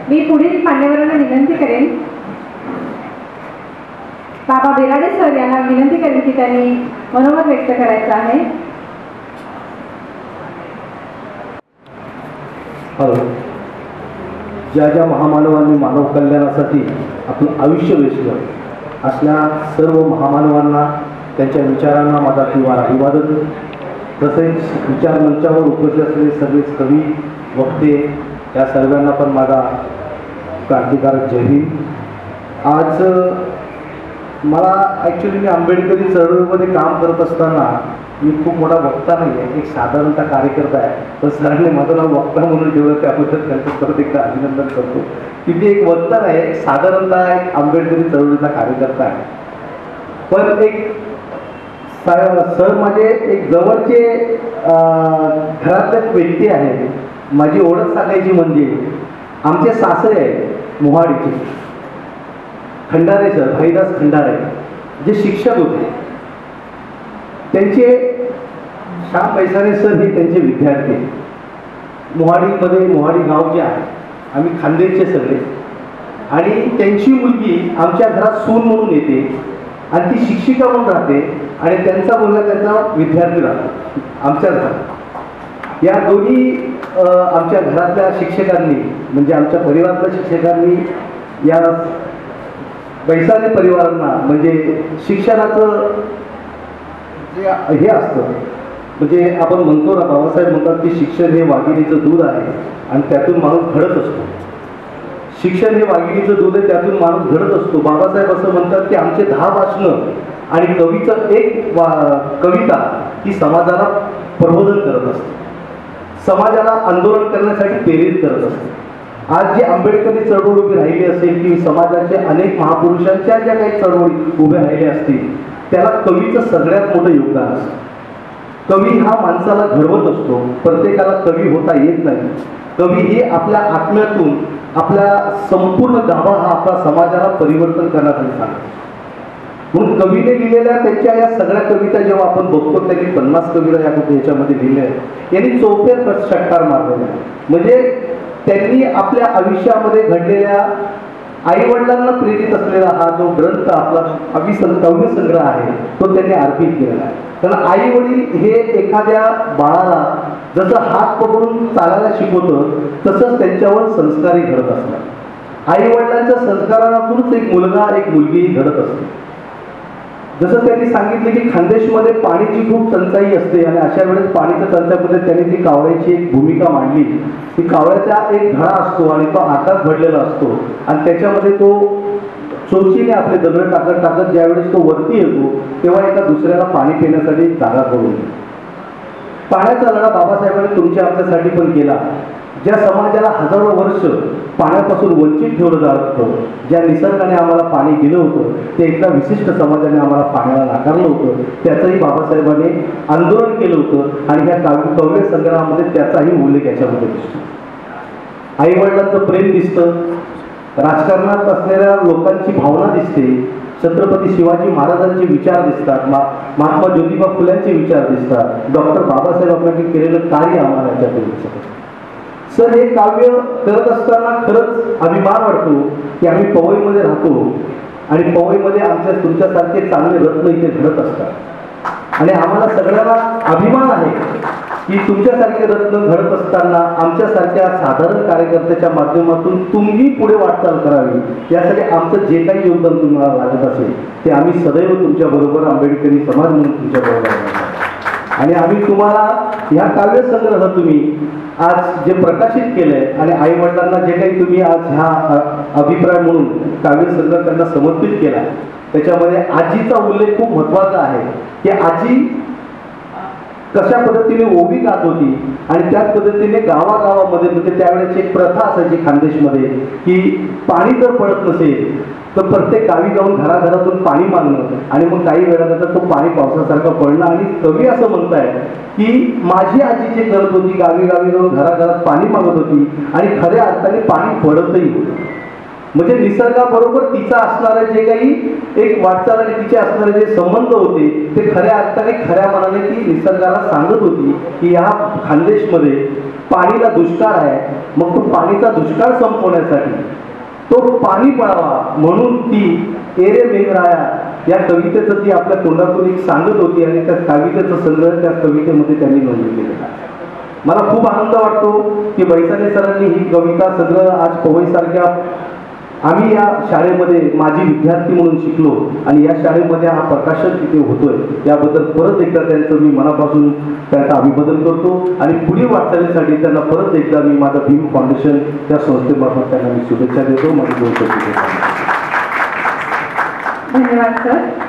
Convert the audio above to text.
मी पुढील मान्यवरांना विनंती करेन, बाबा बिराडे सर यांना विनंती करेन की त्यांनी मनोमत व्यक्त करायचं आहे. ज्या ज्या महामानवांनी मानव कल्याणासाठी आपलं आयुष्य वेचलं असल्या सर्व महामानवांना, त्यांच्या विचारांना माझा किंवा अभिवादन. तसेच विचार मंचावर उपस्थित असलेले सगळेच कवी, वक्ते या सर्वांना पण माझा क्रांतिकारक जय हिंद. आज मला ॲक्च्युली मी आंबेडकरी चळवळीमध्ये काम करत असताना मी खूप मोठा वक्ता नाही आहे, एक साधारणतः कार्यकर्ता आहे. पण सरांनी माझं नाव वक्ता म्हणून ठेवलं, त्याबद्दल त्यांचं परत एकदा अभिनंदन करतो की मी एक वक्ता नाही, एक साधारणतः एक आंबेडकरी चळवळीचा कार्यकर्ता आहे. पण एक सर माझे एक जवळचे घरातले व्यक्ती आहे. माझी ओळख सांगायची म्हणजे आमचे सासरे आहेत मोहाडीचे, खंडारे सर, भाईदास खंडारे, जे शिक्षक होते. त्यांचे श्याम पैसारे सर हे त्यांचे विद्यार्थी. मोहाडीमध्ये, मोहाडी गाव जे आहे, आम्ही खानदेशचे सगळे. आणि त्यांची मुलगी आमच्या घरात सून म्हणून येते आणि ती शिक्षिका म्हणून राहते आणि त्यांचा मुलगा त्यांचा विद्यार्थी राहतो आमच्या घरात. या दोन्ही आमच्या घरातल्या शिक्षकांनी, म्हणजे आमच्या परिवारातल्या शिक्षकांनी या पैसारे परिवारांना, म्हणजे शिक्षणाचं जे हे असतं, म्हणजे आपण म्हणतो ना, बाबासाहेब म्हणतात की शिक्षण हे वाघिणीचं दूध आहे आणि त्यातून माणूस घडत असतो. शिक्षण हे वाघिणीचं दूध आहे, त्यातून माणूस घडत असतो. बाबासाहेब असं म्हणतात की आमचे 10 भाषणं आणि कवीचं एक कविता ही समाजाला प्रबोधन करत असते, समाजाला आंदोलन करण्यासाठी प्रेरित करत असते. आज जे आंबेडकरी चळवळ उभी राहिली असेल की समाजाचे अनेक महापुरुषांच्या ज्या काही चळवळी उभ्या राहिल्या असतील, त्याला कवीचं सगळ्यात मोठं योगदान असतं. कवी हा माणसाला घडवत असतो. प्रत्येकाला कवी होता येत नाही. कवी हे आपल्या आत्म्यातून आपल्या संपूर्ण गाभा हा आपला समाजाला परिवर्तन करण्यासाठी सांगतो. म्हणून कवीने लिहिलेल्या त्यांच्या या सगळ्या कविता जेव्हा आपण बघतो, त्यांनी 50 कविता याच्यामध्ये लिहिल्या आहेत. यांनी चौफेर षटकार मारलेला आहे. म्हणजे त्यांनी आपल्या आयुष्यामध्ये घडलेल्या आईवडिलांना प्रेरित असलेला हा जो ग्रंथ आपला काव्य संग्रह आहे, तो त्यांनी अर्पित केलेला आहे. कारण आई वडील हे एखाद्या बाळाला जसं हात पकडून चालायला शिकवतं, तसंच त्यांच्यावर संस्कारही घडत असतात. आई वडिलांच्या संस्कारातूनच एक मुलगा, एक मुलगी घडत असते. जसं त्यांनी सांगितले की खानदेशमध्ये पाण्याची खूप टंचाई असते आणि अशा वेळेस पाण्याच्या टंचाईमध्ये त्यांनी जी कावळ्याची एक भूमिका मांडली. ती कावळ्याचा एक धडा असतो आणि तो आकाश भरलेला असतो आणि त्याच्यामध्ये तो चोचीने आपले दगड टाकत टाकत ज्यावेळेस तो वरती येतो, तेव्हा एका दुसऱ्याला पाणी पिण्यासाठी जागा करून. पाण्याचा लढा बाबासाहेबांनी तुमच्या आपल्यासाठी पण केला. ज्या समाजाला हजारो वर्ष पाण्यापासून वंचित ठेवलं जात होतं, ज्या निसर्गाने आम्हाला पाणी दिलं होतं, ते एका विशिष्ट समाजाने आम्हाला पाण्याला नाकारलं होतं, त्याचंही बाबासाहेबांनी आंदोलन केलं होतं आणि ह्या काव्य संग्रहामध्ये त्याचाही उल्लेख याच्यामध्ये दिसतो. आईवडिलांचं प्रेम दिसतं, राजकारणात असलेल्या लोकांची भावना दिसते, छत्रपती शिवाजी महाराजांचे विचार दिसतात, महात्मा ज्योतिबा फुल्यांचे विचार दिसतात, डॉक्टर बाबासाहेब आंबेडकर केलेलं कार्य आम्हाला याच्यातून दिसतं. सर, हे काव्य करत असताना खरंच अभिमान वाटतो की आम्ही पवईमध्ये राहतो आणि पवईमध्ये आमच्या तुमच्यासारखे चांगले रत्न इथे घडत असतात आणि आम्हाला सगळ्यांना अभिमान आहे की तुमच्यासारखे रत्न घडत असताना आमच्यासारख्या साधारण कार्यकर्त्याच्या माध्यमातून तुम्ही पुढे वाटचाल करावी, यासाठी आमचं जे काही योगदान तुम्हाला लागत असेल ते आम्ही सदैव तुमच्याबरोबर, आंबेडकरी समाज म्हणून तुमच्याबरोबर आहे. आणि आम्ही तुम्हाला ह्या काव्यसंग्रह तुम्ही आज जे प्रकाशित केलंय आणि आई वडिलांना जे काही तुम्ही आज ह्या अभिप्राय म्हणून काव्यसंग्रह त्यांना समर्पित केला, त्याच्यामध्ये आजीचा उल्लेख खूप महत्त्वाचा आहे की आजी कशा पद्धतीने ओवी गात होती आणि त्याच पद्धतीने गावागावामध्ये, म्हणजे त्यावेळेची एक प्रथा असायची खानदेशमध्ये की पाणी जर पडत नसेल तर प्रत्येक गावी जाऊन घराघरातून पाणी मागणं आणि मग काही वेळानंतर तो पाणी पावसासारखं पडणं. आणि कवी असं म्हणताय की माझी आजी जे करत होती, गावी गावी जाऊन घराघरात पाणी मागत होती आणि खऱ्या अर्थाने पाणी पडतही होतं. म्हणजे निसर्गाबरोबर तिचा असणारे जे काही एक वाटचाल आणि तिचे असणारे जे संबंध होते, ते खऱ्या अर्थाने खऱ्या मनाने ती निसर्गाला सांगत होती की ह्या खानदेशमध्ये पाणीला दुष्काळ आहे, मग तो पाणीचा दुष्काळ संपवण्यासाठी तो पाणी पळावा म्हणून ती एरे मेघराया या कवितेचं ती आपल्या तोंडातून एक सांगत होती आणि त्या कवितेचा संग्रह त्या कवितेमध्ये त्यांनी नोंद केलेला. मला खूप आनंद वाटतो की बैसाले सरांनी ही कविता संग्रह आज पवईसारख्या आम्ही या शाळेमध्ये माझी विद्यार्थी म्हणून शिकलो आणि या शाळेमध्ये हा प्रकाशन तिथे होतोय याबद्दल परत एकदा त्यांचं मी मनापासून त्यांचं अभिवादन करतो आणि पुढील वाटचालीसाठी त्यांना परत एकदा मी माझं भीम फाउंडेशन त्या संस्थेमार्फत त्यांना मी शुभेच्छा देतो. माझी दोन धन्यवाद सर.